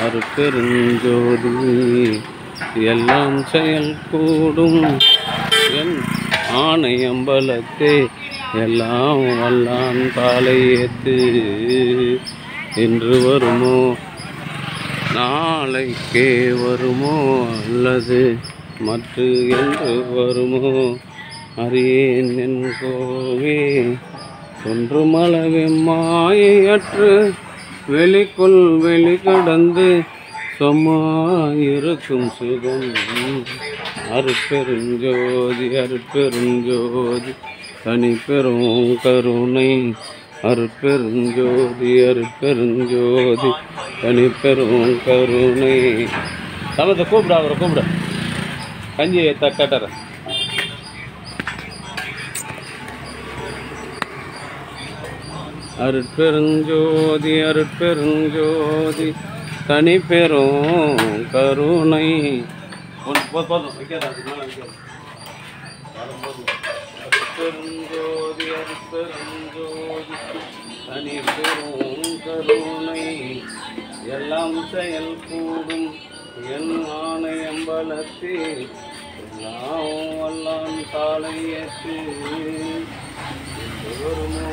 அருட்பெருஞ்சோதி எல்லாம் செயல் கூடும் என் ஆணையம்பலத்தே எல்லாம் வல்லான் காலை ஏத்து என்று வருமோ நாளைக்கே வருமோ அல்லது மற்ற என்று வருமோ அறியேன் என் கோவே ஒன்றுமளவே மாயையற்று வெளிக்குள் வெளி கடந்து சொம்மாயிருக்கும் சுகம் அருட்பெருஞ்சோதி அருட்பெருஞ்சோதி தனி பெரும் கருணை அருட்பெருஞ்சோதி அருட்பெருஞ்சோதி தனி பெரும் கருணை. சமத்தை கூப்பிட அவரை கூப்பிட கஞ்சி கட்டுற அருட்பெருஞ்சோதி அருட்பெருஞ்சோதி தனி பெரும் கருணை. அருட்பெருஞ்சோதி அருட்பெருஞ்சோதி தனி பெரும் கருணை எல்லாம் செயல் கூடும் என் ஆணையம்பலத்தே எல்லாம் வல்லான் காலை ஏற்று வருமோ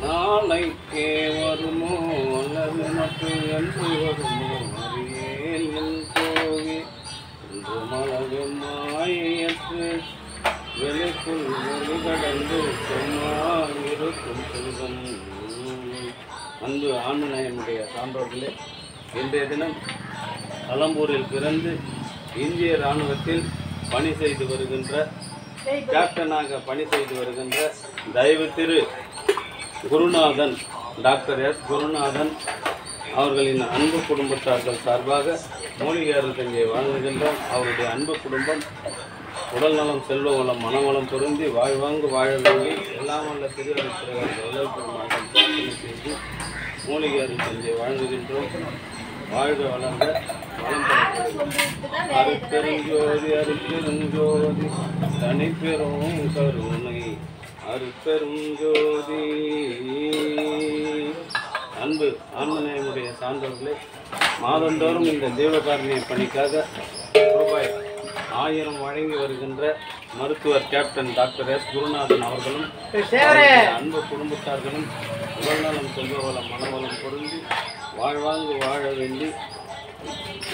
நாளைக்கே வருமோ அல்லது மற்றும் என்று வருமோ அறியேன் என் கோவே என்று மலகு மாயையற்று வெளிக்குள் வெளி கடந்து இருக்கும் செல்வம். அன்பு ஆண்மநேயனுடைய சான்றோர்களே, இன்றைய தினம் கலம்பூரில் பிறந்து இந்திய இராணுவத்தில் பணி செய்து வருகின்ற கேப்டனாக பணி செய்து வருகின்ற தயவு திரு குருநாதன் டாக்டர் எஸ் குருநாதன் அவர்களின் அன்பு குடும்பத்தார்கள் சார்பாக மூலிகை அருள்தஞ்சை வழங்குகின்றோம். அவருடைய அன்பு குடும்பம் உடல் நலம் செல்வ வளம் மனவளம் பொருந்தி வாழ்வாங்கு வாழ வேண்டி எல்லாம் வல்ல திருவள்ளுவமாக செய்து மூலிகை அருள்தஞ்சை வழங்குகின்றோம். வாழ்க வளர்ந்த வளம் அருட்பெருஞ்சோதி அருட்பெருஞ்சோதி தனி பெரும் கருணை அருட்பெருஞ்சோதி. அன்பு ஆன்மநேயனுடைய சான்றோர்களே, மாதந்தோறும் இந்த ஜீவகாருண்ய பணிக்காக ரூபாய் 1000 வழங்கி வருகின்ற மருத்துவர் கேப்டன் டாக்டர் எஸ் குருநாதன் அவர்களும் அன்பு குடும்பத்தார்களும் உடல்நலம் செல்வவளம் மனவளம் பொருந்தி வாழ்வாங்கு வாழ வேண்டி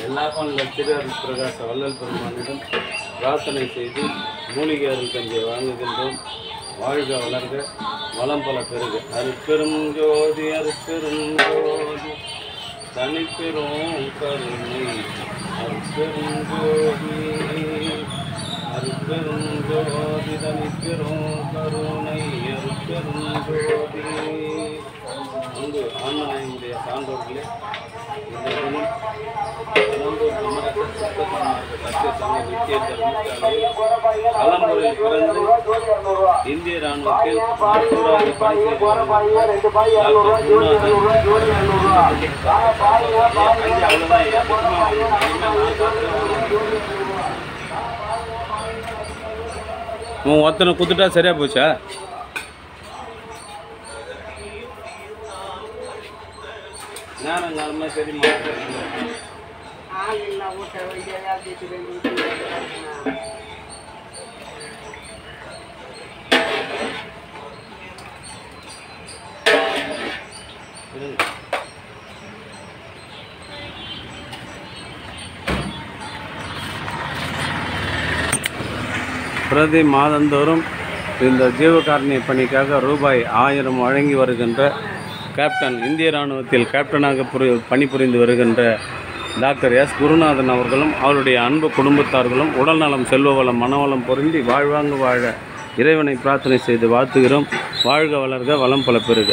எல்லாரும் திரு அருள் பிரகாச வள்ளல் பெருமானிடம் பிரார்த்தனை செய்து மூலிகை அருள்தஞ்சை வழங்குகின்றோம். வாழ்க வளர்க வளம் பல பெருக. அருட்பெரும் ஜோதி அருட்பெரும் ஜோதி தனி பெரும் கருணை அருட்பெரும் ஜோதி அருட்பெரும் ஜோதி தனி பெரும் கருணை அருட்பெரும் ஜோதி. அங்கு ஆன்மநேயனுடைய சான்றோர்களே, இந்த தினம் கலம்பூர் சமரச சித்தமார்க்க சத்திய சங்க நித்திய தர்மசாலையில் கலம்பூரில் பிறந்து இந்திய இராணுவத்தில் மருத்துவராக பணி செய்து ஒருத்தனை குத்துட்டா சரியா போச்சா? ஞானங்காலமா தெரியுமா? பிரதி மாதந்தோறும் இந்த ஜீவகாருண்ய பணிக்காக ரூபாய் 1000 வழங்கி வருகின்ற கேப்டன் இந்திய இராணுவத்தில் கேப்டனாக பணிபுரிந்து வருகின்ற டாக்டர் எஸ் குருநாதன் அவர்களும் அவருடைய அன்பு குடும்பத்தார்களும் உடல் நலம் செல்வ வளம் மனவளம் பொருந்தி வாழ்வாங்கு வாழ இறைவனை பிரார்த்தனை செய்து வாழ்த்துகிறோம். வாழ்க வளர்க வளம் பல பெறுக.